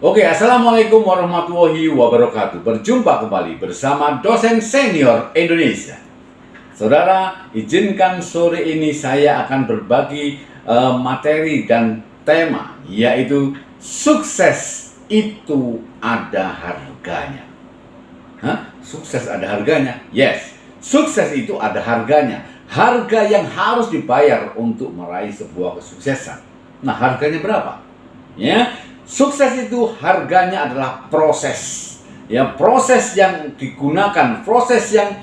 Oke, Assalamualaikum warahmatullahi wabarakatuh. Berjumpa kembali bersama dosen senior Indonesia. Saudara, izinkan sore ini saya akan berbagi materi dan tema, yaitu sukses itu ada harganya. Hah? Sukses ada harganya? Yes, sukses itu ada harganya. Harga yang harus dibayar untuk meraih sebuah kesuksesan. Nah, harganya berapa? Ya, sukses itu harganya adalah proses. Ya, proses yang digunakan, proses yang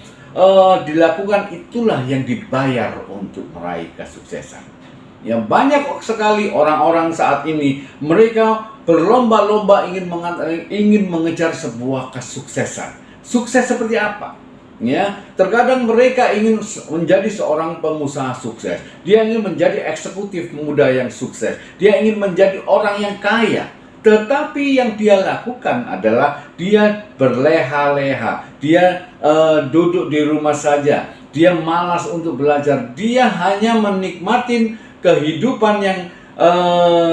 dilakukan itulah yang dibayar untuk meraih kesuksesan. Ya, banyak sekali orang-orang saat ini mereka berlomba-lomba ingin mengejar sebuah kesuksesan. Sukses seperti apa? Ya, terkadang mereka ingin menjadi seorang pengusaha sukses. Dia ingin menjadi eksekutif muda yang sukses. Dia ingin menjadi orang yang kaya. Tetapi yang dia lakukan adalah dia berleha-leha. Dia duduk di rumah saja. Dia malas untuk belajar. Dia hanya menikmati kehidupan yang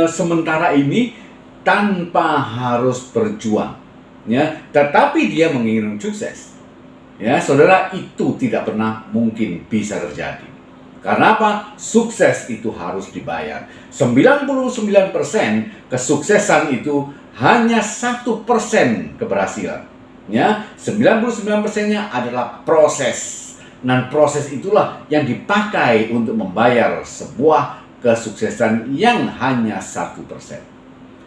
sementara ini tanpa harus berjuang. Ya, tetapi dia menginginkan sukses. Ya, saudara, itu tidak pernah mungkin bisa terjadi. Karena apa? Sukses itu harus dibayar. 99% kesuksesan itu hanya 1% keberhasilan. Ya, 99%-nya adalah proses. Dan proses itulah yang dipakai untuk membayar sebuah kesuksesan yang hanya 1%.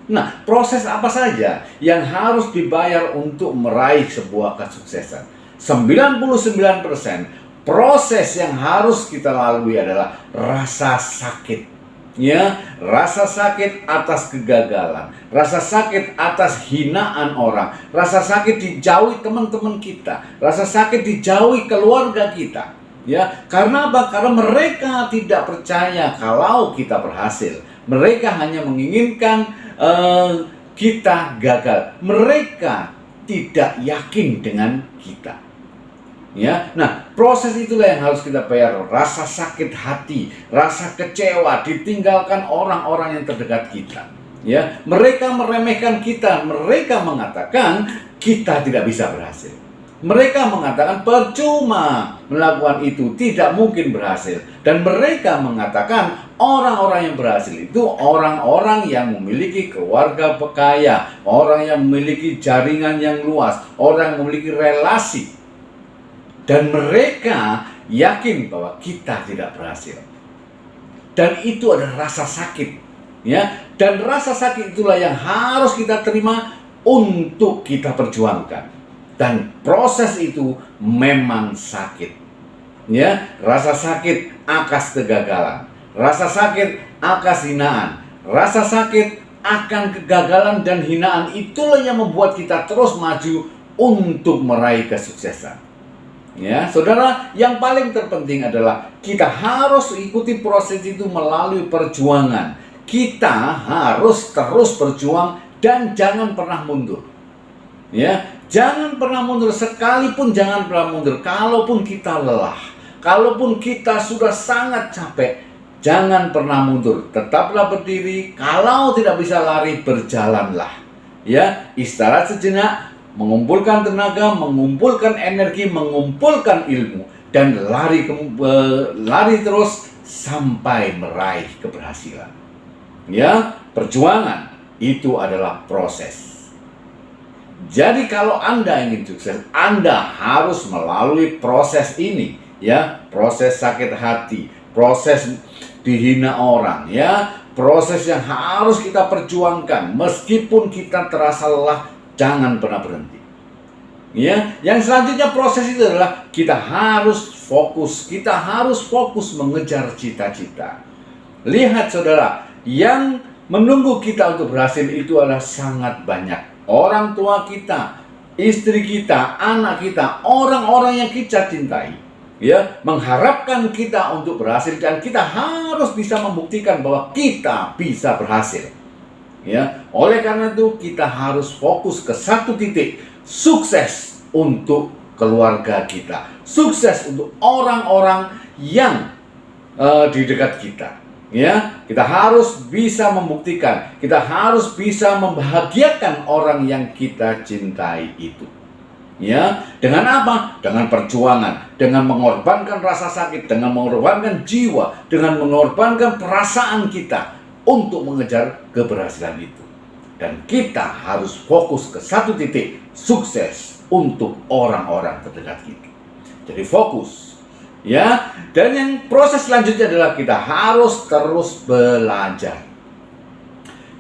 Nah, proses apa saja yang harus dibayar untuk meraih sebuah kesuksesan? 99% proses yang harus kita lalui adalah rasa sakit. Ya, rasa sakit atas kegagalan, rasa sakit atas hinaan orang, rasa sakit dijauhi teman-teman kita, rasa sakit dijauhi keluarga kita. Ya, karena apa? Karena mereka tidak percaya kalau kita berhasil. Mereka hanya menginginkan kita gagal. Mereka tidak yakin dengan kita. Ya, nah, proses itulah yang harus kita bayar. Rasa sakit hati, rasa kecewa, ditinggalkan orang-orang yang terdekat kita. Ya, mereka meremehkan kita, mereka mengatakan kita tidak bisa berhasil. Mereka mengatakan percuma melakukan itu, tidak mungkin berhasil. Dan mereka mengatakan orang-orang yang berhasil itu orang-orang yang memiliki keluarga kaya, orang yang memiliki jaringan yang luas, orang yang memiliki relasi. Dan mereka yakin bahwa kita tidak berhasil. Dan itu adalah rasa sakit. Ya, dan rasa sakit itulah yang harus kita terima untuk kita perjuangkan. Dan proses itu memang sakit. Ya, rasa sakit akas kegagalan, rasa sakit akas hinaan, rasa sakit akan kegagalan dan hinaan itulah yang membuat kita terus maju untuk meraih kesuksesan. Ya, saudara, yang paling terpenting adalah kita harus ikuti proses itu melalui perjuangan. Kita harus terus berjuang dan jangan pernah mundur. Ya, jangan pernah mundur, sekalipun jangan pernah mundur. Kalaupun kita lelah, kalaupun kita sudah sangat capek, jangan pernah mundur. Tetaplah berdiri. Kalau tidak bisa lari, berjalanlah. Ya, istirahat sejenak, mengumpulkan tenaga, mengumpulkan energi, mengumpulkan ilmu, dan lari terus sampai meraih keberhasilan. Ya, perjuangan itu adalah proses. Jadi kalau Anda ingin sukses, Anda harus melalui proses ini, ya, proses sakit hati, proses dihina orang, ya, proses yang harus kita perjuangkan meskipun kita terasa lelah. Jangan pernah berhenti. Ya, yang selanjutnya proses itu adalah kita harus fokus. Kita harus fokus mengejar cita-cita. Lihat saudara, yang menunggu kita untuk berhasil itu adalah sangat banyak. Orang tua kita, istri kita, anak kita, orang-orang yang kita cintai, ya, mengharapkan kita untuk berhasil dan kita harus bisa membuktikan bahwa kita bisa berhasil. Ya, oleh karena itu kita harus fokus ke satu titik, sukses untuk keluarga kita, sukses untuk orang-orang yang di dekat kita. Ya, kita harus bisa membuktikan, kita harus bisa membahagiakan orang yang kita cintai itu. Ya, dengan apa? Dengan perjuangan, dengan mengorbankan rasa sakit, dengan mengorbankan jiwa, dengan mengorbankan perasaan kita untuk mengejar keberhasilan itu. Dan kita harus fokus ke satu titik, sukses untuk orang-orang terdekat kita. Jadi fokus, ya. Dan yang proses selanjutnya adalah kita harus terus belajar.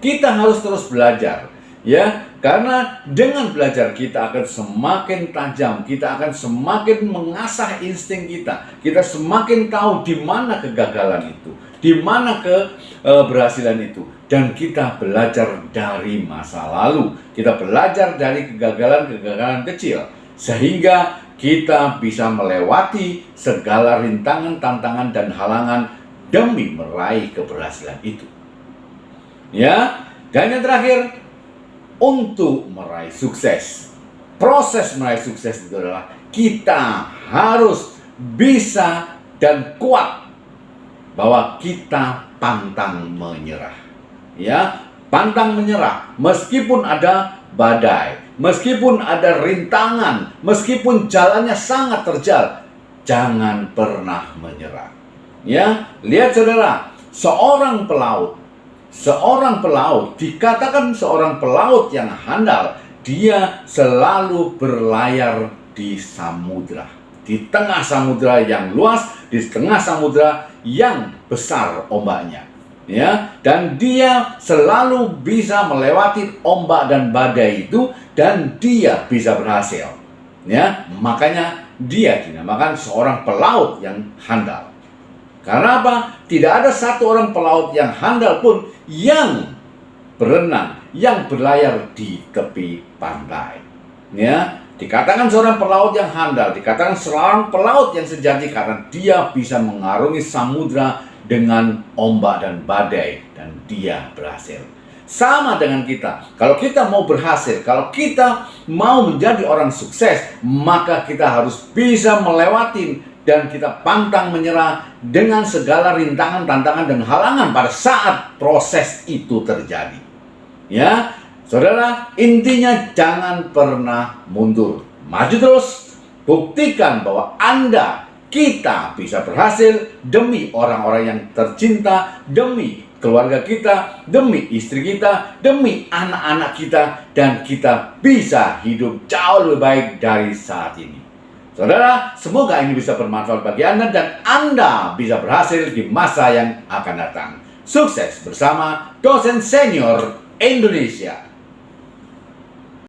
Kita harus terus belajar, ya. Karena dengan belajar kita akan semakin tajam, kita akan semakin mengasah insting kita. Kita semakin tahu di mana kegagalan itu, di mana keberhasilan itu. Dan kita belajar dari masa lalu. Kita belajar dari kegagalan-kegagalan kecil. Sehingga kita bisa melewati segala rintangan, tantangan, dan halangan demi meraih keberhasilan itu. Ya, dan yang terakhir, untuk meraih sukses. Proses meraih sukses itu adalah kita harus bisa dan kuat bahwa kita pantang menyerah. Ya, pantang menyerah meskipun ada badai, meskipun ada rintangan, meskipun jalannya sangat terjal, jangan pernah menyerah. Ya, lihat saudara, seorang pelaut dikatakan seorang pelaut yang handal. Dia selalu berlayar di samudra, di tengah samudra yang luas, di tengah samudra yang besar ombaknya, ya. Dan dia selalu bisa melewati ombak dan badai itu, dan dia bisa berhasil, ya. Makanya dia dinamakan seorang pelaut yang handal. Karena apa? Tidak ada satu orang pelaut yang handal pun yang berenang, yang berlayar di tepi pantai. Ya, dikatakan seorang pelaut yang handal, dikatakan seorang pelaut yang sejati karena dia bisa mengarungi samudra dengan ombak dan badai, dan dia berhasil. Sama dengan kita. Kalau kita mau berhasil, kalau kita mau menjadi orang sukses, maka kita harus bisa melewati dan kita pantang menyerah dengan segala rintangan, tantangan, dan halangan pada saat proses itu terjadi. Ya, saudara, intinya jangan pernah mundur. Maju terus, buktikan bahwa kita bisa berhasil demi orang-orang yang tercinta, demi keluarga kita, demi istri kita, demi anak-anak kita, dan kita bisa hidup jauh lebih baik dari saat ini. Saudara, semoga ini bisa bermanfaat bagi Anda dan Anda bisa berhasil di masa yang akan datang. Sukses bersama Dosen Senior Indonesia.